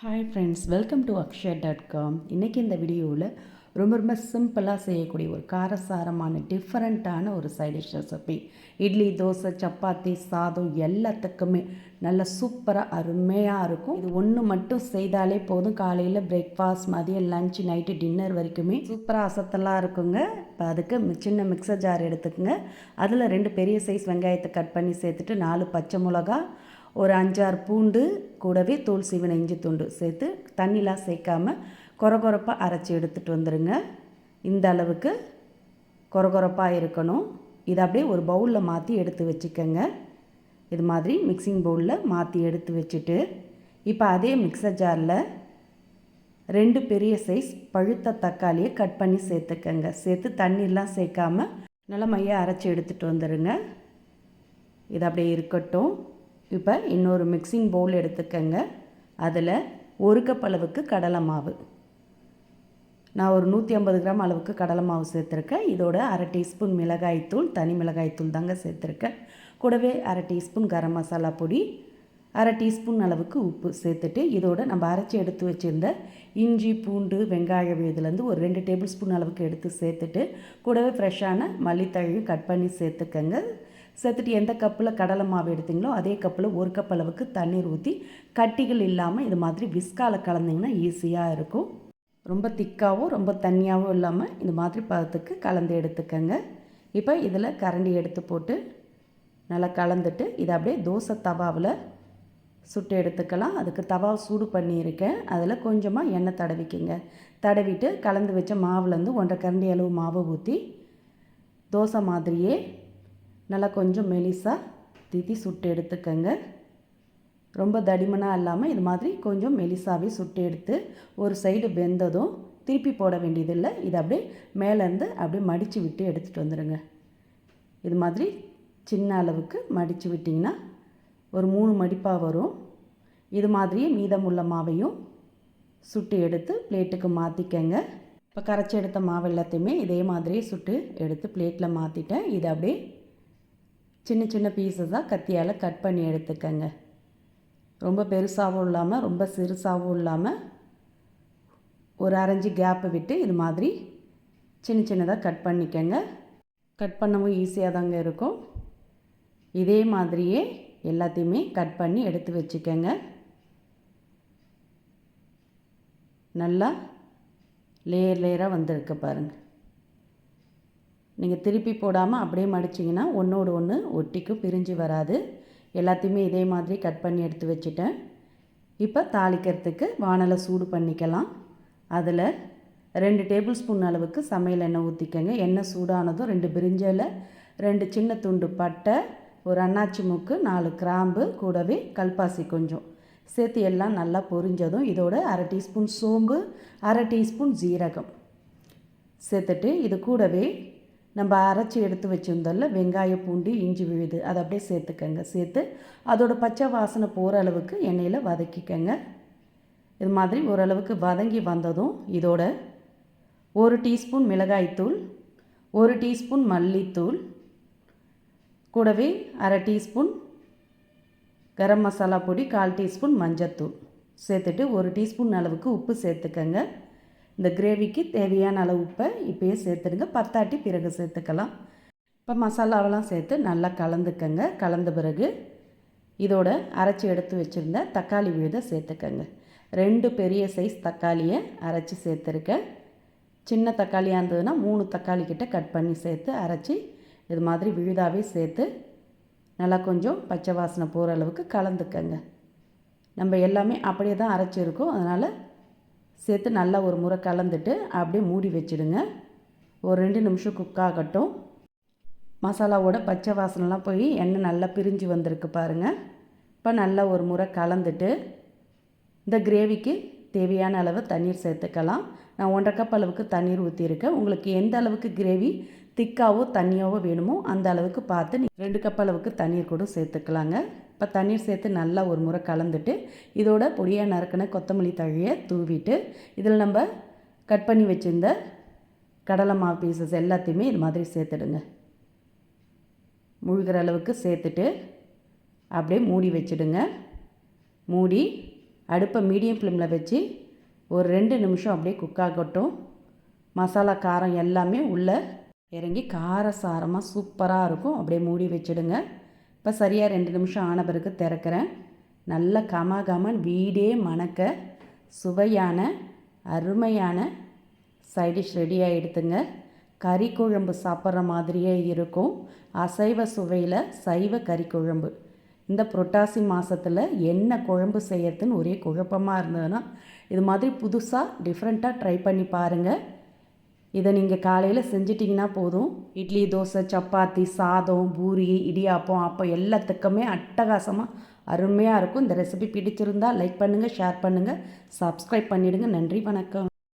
Hi friends, welcome to akshay.com. இன்றைக்கி இந்த வீடியோவில் ரொம்ப சிம்பிளாக செய்யக்கூடிய ஒரு காரசாரமான டிஃப்ரெண்ட்டான ஒரு side dish recipe. Idli, dosa, chapati, சாதம் எல்லாத்துக்குமே நல்ல சூப்பராக அருமையாக இருக்கும். இது ஒன்று மட்டும் செய்தாலே போதும். காலையில் பிரேக்ஃபாஸ்ட், மதியம் லஞ்ச், நைட்டு டின்னர் வரைக்குமே சூப்பராக அசத்தலாக இருக்குங்க. இப்போ அதுக்கு சின்ன மிக்சர் ஜார் எடுத்துக்கோங்க. அதில் 2 பெரிய சைஸ் வெங்காயத்தை கட் பண்ணி சேர்த்துட்டு 4 பச்சை மிளகா, ஒரு 5-6 பூண்டு, கூடவே தோல் சீவின இஞ்சி துண்டு சேர்த்து தண்ணிலாம் சேர்க்காமல் கொரகொரப்பாக அரைச்சி எடுத்துகிட்டு வந்துடுங்க. இந்த அளவுக்கு கொரகொரப்பாக இருக்கணும். இதை அப்படியே ஒரு பவுலில் மாற்றி எடுத்து வச்சுக்கோங்க. இது மாதிரி மிக்சிங் பவுலில் மாற்றி எடுத்து வச்சுட்டு இப்போ அதே மிக்சர் ஜாரில் 2 பெரிய சைஸ் பழுத்த தக்காளியை கட் பண்ணி சேர்த்துக்கங்க. சேர்த்து தண்ணிலாம் சேர்க்காமல் நல்லா மையாக அரைச்சி எடுத்துகிட்டு வந்துடுங்க. இது அப்படியே இருக்கட்டும். இப்போ இன்னொரு மிக்சிங் பவுல் எடுத்துக்கங்க. அதில் 1 கப் அளவுக்கு கடலை மாவு, நான் ஒரு 150 கிராம் அளவுக்கு கடலை மாவு சேர்த்துருக்கேன். இதோட 1/2 டீஸ்பூன் மிளகாய்த்தூள், தனி மிளகாய்த்தூள் தாங்க சேர்த்துருக்கேன். கூடவே 1/2 டீஸ்பூன் கரம் மசாலா பொடி, 1/2 டீஸ்பூன் அளவுக்கு உப்பு சேர்த்துட்டு இதோட நம்ம அரைச்சி எடுத்து வச்சுருந்த இஞ்சி, பூண்டு, வெங்காயம் இதுலேருந்து ஒரு 2 டேபிள் ஸ்பூன் அளவுக்கு எடுத்து சேர்த்துட்டு கூடவே ஃப்ரெஷ்ஷான மல்லித்தழையும் கட் பண்ணி சேர்த்துக்கங்க. சேர்த்துட்டு எந்த கப்பில் கடலை மாவு எடுத்திங்களோ அதே கப்பில் 1 கப் அளவுக்கு தண்ணீர் ஊற்றி கட்டிகள் இல்லாமல் இது மாதிரி விஸ்கால கலந்திங்கன்னா ஈஸியாக இருக்கும். ரொம்ப திக்காகவும் ரொம்ப தண்ணியாகவும் இல்லாமல் இந்த மாதிரி பதத்துக்கு கலந்து எடுத்துக்கங்க. இப்போ இதில் கரண்டி எடுத்து போட்டு நல்லா கலந்துட்டு இதை அப்படியே தோசை தவாவில் சுட்டு எடுத்துக்கலாம். அதுக்கு தவாவை சூடு பண்ணியிருக்கேன். அதில் கொஞ்சமாக எண்ணெய் தடவிக்குங்க. தடவிட்டு கலந்து வச்ச மாவுலேருந்து 1.5 கரண்டி அளவு மாவை ஊற்றி தோசை மாதிரியே நல்லா கொஞ்சம் மெலிசாக தீத்தி சுட்டு எடுத்துக்கங்க. ரொம்ப தடிமனாக இல்லாமல் இது மாதிரி கொஞ்சம் மெலிசாவே சுட்டு எடுத்து ஒரு சைடு வெந்ததும் திருப்பி போட வேண்டியதில்லை. இதை அப்படியே மேலேருந்து அப்படியே மடித்து விட்டு எடுத்துகிட்டு வந்துடுங்க. இது மாதிரி சின்ன அளவுக்கு மடித்து விட்டிங்கன்னா ஒரு 3 மடிப்பாக வரும். இது மாதிரியே மீதமுள்ள மாவையும் சுட்டு எடுத்து பிளேட்டுக்கு மாற்றிக்கங்க. இப்போ கரைச்சி எடுத்த மாவு எல்லாத்தையுமே இதே மாதிரியே சுட்டு எடுத்து பிளேட்டில் மாற்றிட்டேன். இதை அப்படியே சின்ன சின்ன பீஸஸாக கத்தியால் கட் பண்ணி எடுத்துக்கங்க. ரொம்ப பெருசாகவும் இல்லாமல் ரொம்ப சிறுசாகவும் இல்லாமல் ஒரு 1/2 இன்ச் கேப்பு விட்டு இது மாதிரி சின்ன சின்னதாக கட் பண்ணிக்கங்க. கட் பண்ணவும் ஈஸியாக தாங்க இருக்கும். இதே மாதிரியே எல்லாத்தையுமே கட் பண்ணி எடுத்து வச்சுக்கங்க. நல்லா லேயர் லேயராக வந்திருக்கு பாருங்கள். நீங்கள் திருப்பி போடாமல் அப்படியே மடிச்சிங்கன்னா ஒன்றோடு ஒன்று ஒட்டிக்கும், பிரிஞ்சு வராது. எல்லாத்தையுமே இதே மாதிரி கட் பண்ணி எடுத்து வச்சுட்டேன். இப்போ தாளிக்கிறதுக்கு வானலை சூடு பண்ணிக்கலாம். அதில் 2 டேபிள் ஸ்பூன் அளவுக்கு சமையல் எண்ணெய் ஊற்றிக்கங்க. எண்ணெய் சூடானதும் 2 பிரிஞ்சலை, 2 சின்ன துண்டு பட்டை, ஒரு அன்னாச்சி மூக்கு, 4 கிராம்பு, கூடவே கல்பாசி கொஞ்சம் சேர்த்து எல்லாம் நல்லா பொரிஞ்சதும் இதோட 1/2 டீஸ்பூன் சோம்பு, 1/2 டீஸ்பூன் ஜீரகம் சேர்த்துட்டு இது கூடவே நம்ம அரைச்சி எடுத்து வச்சுருந்தோம்ல வெங்காயம், பூண்டு, இஞ்சி விழுது அதை அப்படியே சேர்த்துக்கங்க. சேர்த்து அதோட பச்சை வாசனை போகிற அளவுக்கு எண்ணெயில் வதக்கிக்கங்க. இது மாதிரி ஓரளவுக்கு வதங்கி வந்ததும் இதோட 1 டீஸ்பூன் மிளகாய்த்தூள், 1 டீஸ்பூன் மல்லித்தூள், கூடவே 1/2 டீஸ்பூன் கரம் மசாலா பொடி, 1/4 டீஸ்பூன் மஞ்சத்தூள் சேர்த்துட்டு 1 டீஸ்பூன் அளவுக்கு உப்பு சேர்த்துக்கங்க. இந்த கிரேவிக்கு தேவையான அளவு உப்பை இப்போயே சேர்த்துடுங்க. பத்தாட்டி பிறகு சேர்த்துக்கலாம். இப்போ மசாலாவெல்லாம் சேர்த்து நல்லா கலந்துக்கங்க. கலந்த பிறகு இதோட அரைச்சி எடுத்து வச்சுருந்த தக்காளி விழுதை சேர்த்துக்கங்க. 2 பெரிய சைஸ் தக்காளியை அரைச்சி சேர்த்துருக்கேன். சின்ன தக்காளியாக இருந்ததுன்னா 3 தக்காளி கிட்ட கட் பண்ணி சேர்த்து அரைச்சி இது மாதிரி விழுதாவே சேர்த்து நல்லா கொஞ்சம் பச்சை வாசனை போகிற அளவுக்கு கலந்துக்கங்க. நம்ம எல்லாமே அப்படியே தான் அரைச்சிருக்கோம். அதனால் சேர்த்து நல்லா ஒரு முறை கலந்துட்டு அப்படியே மூடி வச்சுடுங்க. ஒரு 2 நிமிஷம் குக் ஆகட்டும். மசாலாவோட பச்சை வாசனைலாம் போய் எண்ணெய் நல்லா பிரிஞ்சு வந்திருக்கு பாருங்கள். இப்போ நல்லா ஒரு முறை கலந்துட்டு இந்த கிரேவிக்கு தேவையான அளவு தண்ணீர் சேர்த்துக்கலாம். நான் 1.5 கப் அளவுக்கு தண்ணீர் ஊற்றியிருக்கேன். உங்களுக்கு எந்த அளவுக்கு கிரேவி திக்காவோ தண்ணியாவோ வேணுமோ அந்த அளவுக்கு பார்த்து 2 கப் அளவுக்கு தண்ணீர் கூட சேர்த்துக்கலாங்க. இப்போ தண்ணீர் சேர்த்து நல்லா ஒரு முறை கலந்துட்டு இதோட பொடியாக நறுக்கின கொத்தமல்லி தழையை தூவிட்டு இதில் நம்ம கட் பண்ணி வச்சுருந்த கடலை மாவு பீசஸ் எல்லாத்தையுமே இது மாதிரி சேர்த்துடுங்க. முழுகிற அளவுக்கு சேர்த்துட்டு அப்படியே மூடி வச்சுடுங்க. மூடி அடுப்பை மீடியம் ஃப்ளேமில் வச்சு ஒரு 2 நிமிஷம் அப்படியே குக் ஆகட்டும். மசாலா காரம் எல்லாமே உள்ளே இறங்கி காரசாரமாக சூப்பராக இருக்கும். அப்படியே மூடி வச்சுடுங்க. இப்போ சரியாக 2 நிமிஷம் ஆன பிறகு திறக்கிறேன். நல்ல கமகமன் வீடே மணக்க சுவையான அருமையான சைடிஷ் ரெடியாக எடுத்துங்க. கறி குழம்பு சாப்பிட்ற மாதிரியே இருக்கும். அசைவ சுவையில் சைவ கறி குழம்பு. இந்த புரட்டாசி மாதத்தில் என்ன குழம்பு செய்யறதுன்னு ஒரே குழப்பமாக இருந்ததுன்னா இது மாதிரி புதுசாக டிஃப்ரெண்ட்டாக ட்ரை பண்ணி பாருங்கள். இதை நீங்கள் காலையில் செஞ்சிட்டிங்கன்னா போதும். இட்லி, தோசை, சப்பாத்தி, சாதம், பூரி, இடியாப்பம், அப்பம் எல்லாத்துக்குமே அட்டகாசமாக அருமையாக இருக்கும். இந்த ரெசிபி பிடிச்சிருந்தால் லைக் பண்ணுங்கள், ஷேர் பண்ணுங்கள், சப்ஸ்கிரைப் பண்ணிவிடுங்க. நன்றி, வணக்கம்.